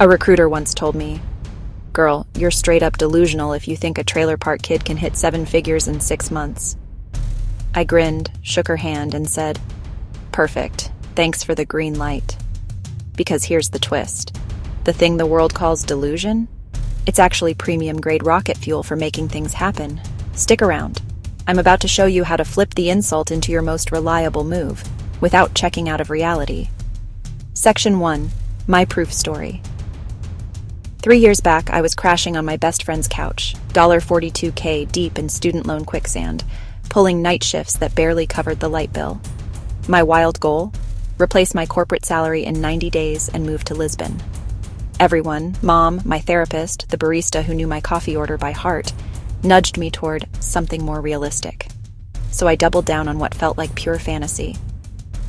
A recruiter once told me, "Girl, you're straight up delusional if you think a trailer park kid can hit 7 figures in 6 months." I grinned, shook her hand, and said, "Perfect. Thanks for the green light." Because here's the twist. The thing the world calls delusion? It's actually premium-grade rocket fuel for making things happen. Stick around. I'm about to show you how to flip the insult into your most reliable move, without checking out of reality. Section 1. My Proof Story. 3 years back, I was crashing on my best friend's couch, $42K deep in student loan quicksand, pulling night shifts that barely covered the light bill. My wild goal? Replace my corporate salary in 90 days and move to Lisbon. Everyone, Mom, my therapist, the barista who knew my coffee order by heart, nudged me toward something more realistic. So I doubled down on what felt like pure fantasy.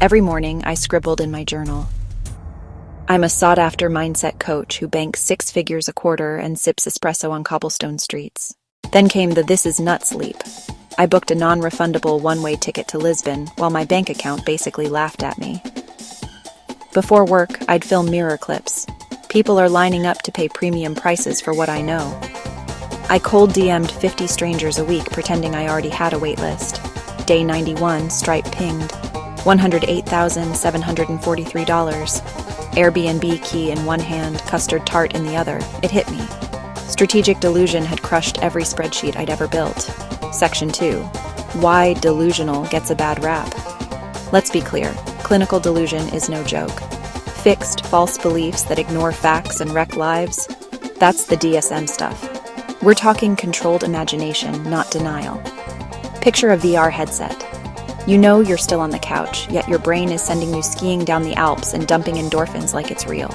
Every morning, I scribbled in my journal. I'm a sought-after mindset coach who banks 6 figures a quarter and sips espresso on cobblestone streets. Then came the "this is nuts" leap. I booked a non-refundable one-way ticket to Lisbon while my bank account basically laughed at me. Before work, I'd film mirror clips. People are lining up to pay premium prices for what I know. I cold DM'd 50 strangers a week pretending I already had a wait list. Day 91, Stripe pinged. $108,743. Airbnb key in one hand, custard tart in the other. It hit me. Strategic delusion had crushed every spreadsheet I'd ever built. Section 2. Why delusional gets a bad rap. Let's be clear, clinical delusion is no joke. Fixed, false beliefs that ignore facts and wreck lives, that's the DSM stuff. We're talking controlled imagination, not denial. Picture a VR headset. You know you're still on the couch, yet your brain is sending you skiing down the Alps and dumping endorphins like it's real.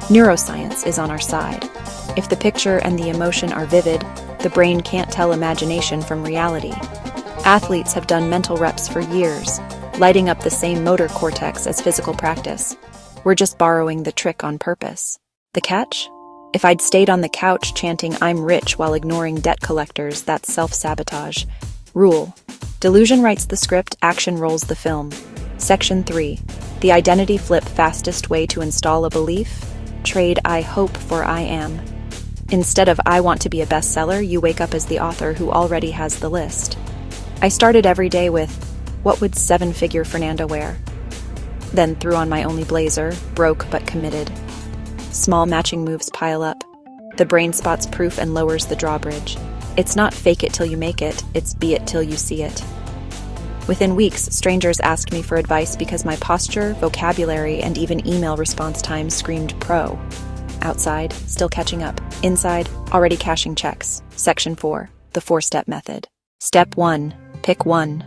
Neuroscience is on our side. If the picture and the emotion are vivid, the brain can't tell imagination from reality. Athletes have done mental reps for years, lighting up the same motor cortex as physical practice. We're just borrowing the trick on purpose. The catch? If I'd stayed on the couch chanting "I'm rich" while ignoring debt collectors, that's self-sabotage. Rule: delusion writes the script, action rolls the film. Section 3. The identity flip fastest way to install a belief? Trade "I hope" for "I am." Instead of "I want to be a bestseller," you wake up as the author who already has the list. I started every day with, "What would 7-figure Fernanda wear?" Then threw on my only blazer, broke but committed. Small matching moves pile up. The brain spots proof and lowers the drawbridge. It's not fake it till you make it, it's be it till you see it. Within weeks, strangers asked me for advice because my posture, vocabulary, and even email response time screamed pro. Outside, still catching up. Inside, already cashing checks. Section 4. The 4-step method. Step 1. Pick one.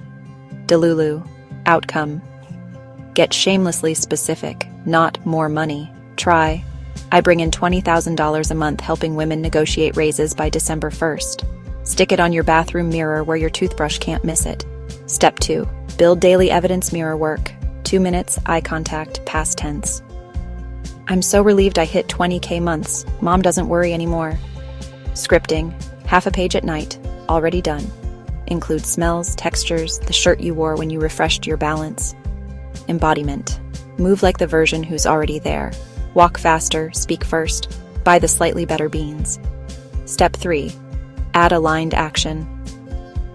Delulu. Outcome. Get shamelessly specific, not more money. Try. I bring in $20,000 a month helping women negotiate raises by December 1st. Stick it on your bathroom mirror where your toothbrush can't miss it. Step 2. Build daily evidence mirror work. 2 minutes, eye contact, past tense. I'm so relieved I hit 20K months. Mom doesn't worry anymore. Scripting. Half a page at night. Already done. Include smells, textures, the shirt you wore when you refreshed your balance. Embodiment. Move like the version who's already there. Walk faster, speak first, buy the slightly better beans. Step 3. Add aligned action.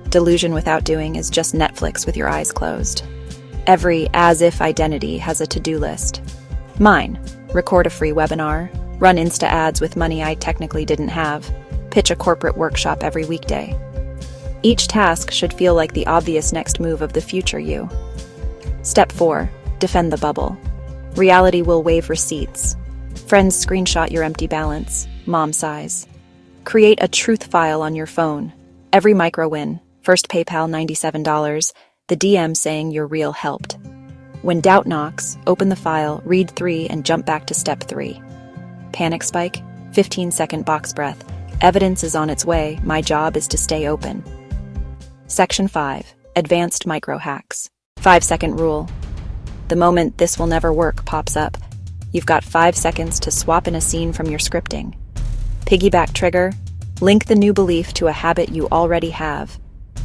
Delusion without doing is just Netflix with your eyes closed. Every as-if identity has a to-do list. Mine. Record a free webinar, run Insta ads with money I technically didn't have, pitch a corporate workshop every weekday. Each task should feel like the obvious next move of the future you. Step 4. Defend the bubble. Reality will waive receipts. Friends screenshot your empty balance, mom size. Create a truth file on your phone. Every micro win, first PayPal $97, the DM saying your reel helped. When doubt knocks, open the file, read 3, and jump back to step 3. Panic spike, 15-second box breath. Evidence is on its way, my job is to stay open. Section 5. Advanced micro hacks. 5-second rule. The moment "this will never work" pops up, you've got 5 seconds to swap in a scene from your scripting. Piggyback trigger. Link the new belief to a habit you already have.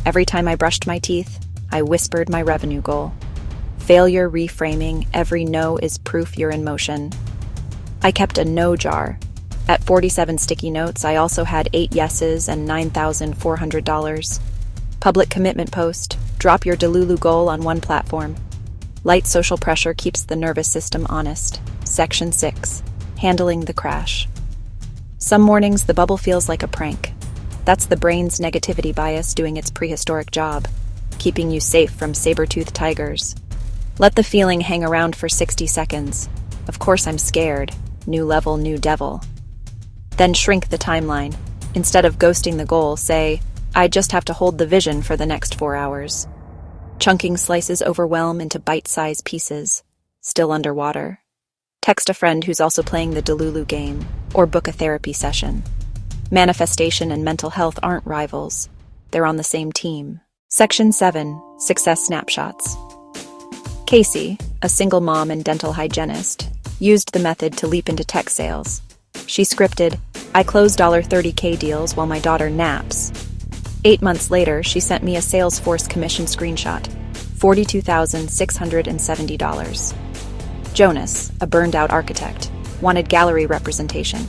Every time I brushed my teeth, I whispered my revenue goal. Failure reframing. Every no is proof you're in motion. I kept a no jar. At 47 sticky notes, I also had 8 yeses and $9,400. Public commitment post. Drop your Delulu goal on one platform. Light social pressure keeps the nervous system honest. Section 6. Handling the crash. Some mornings the bubble feels like a prank. That's the brain's negativity bias doing its prehistoric job, keeping you safe from saber-toothed tigers. Let the feeling hang around for 60 seconds. Of course I'm scared. New level, new devil. Then shrink the timeline. Instead of ghosting the goal, say, I just have to hold the vision for the next 4 hours. Chunking slices overwhelm into bite-sized pieces, still underwater. Text a friend who's also playing the Delulu game, or book a therapy session. Manifestation and mental health aren't rivals. They're on the same team. Section 7. Success Snapshots. Casey, a single mom and dental hygienist, used the method to leap into tech sales. She scripted, I close $30K deals while my daughter naps. 8 months later, she sent me a Salesforce commission screenshot, $42,670. Jonas, a burned-out architect, wanted gallery representation.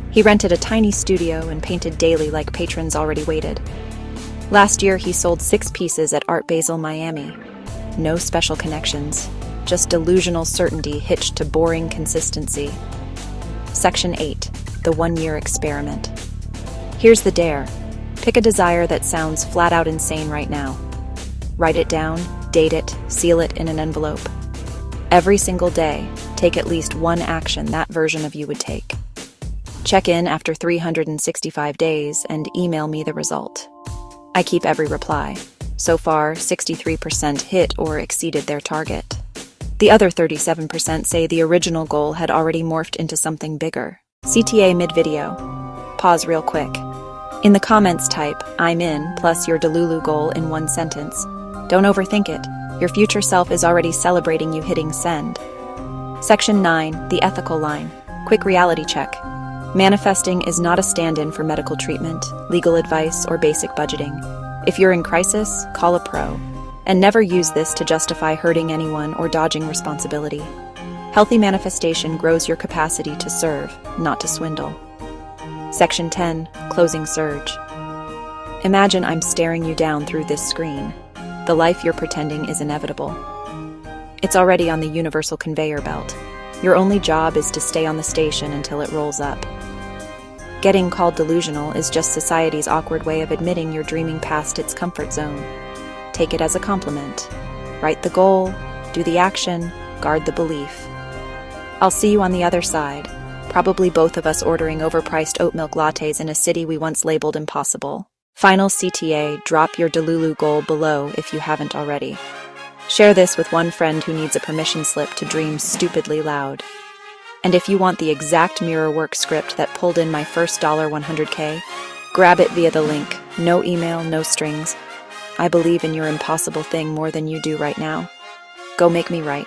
He rented a tiny studio and painted daily like patrons already waited. Last year, he sold 6 pieces at Art Basel, Miami. No special connections, just delusional certainty hitched to boring consistency. Section 8. The 1-year experiment. Here's the dare. Pick a desire that sounds flat-out insane right now. Write it down, date it, seal it in an envelope. Every single day, take at least one action that version of you would take. Check in after 365 days and email me the result. I keep every reply. So far, 63% hit or exceeded their target. The other 37% say the original goal had already morphed into something bigger. CTA mid-video. Pause real quick. In the comments type, I'm in, plus your Delulu goal in one sentence. Don't overthink it. Your future self is already celebrating you hitting send. Section 9. The ethical line. Quick reality check. Manifesting is not a stand-in for medical treatment, legal advice, or basic budgeting. If you're in crisis, call a pro. And never use this to justify hurting anyone or dodging responsibility. Healthy manifestation grows your capacity to serve, not to swindle. Section 10. Closing surge. Imagine I'm staring you down through this screen. The life you're pretending is inevitable. It's already on the universal conveyor belt. Your only job is to stay on the station until it rolls up. Getting called delusional is just society's awkward way of admitting you're dreaming past its comfort zone. Take it as a compliment. Write the goal, do the action, guard the belief. I'll see you on the other side, probably both of us ordering overpriced oat milk lattes in a city we once labeled impossible. Final CTA, drop your Delulu goal below if you haven't already. Share this with one friend who needs a permission slip to dream stupidly loud. And if you want the exact mirror work script that pulled in my first $100K, grab it via the link. No email, no strings. I believe in your impossible thing more than you do right now. Go make me right.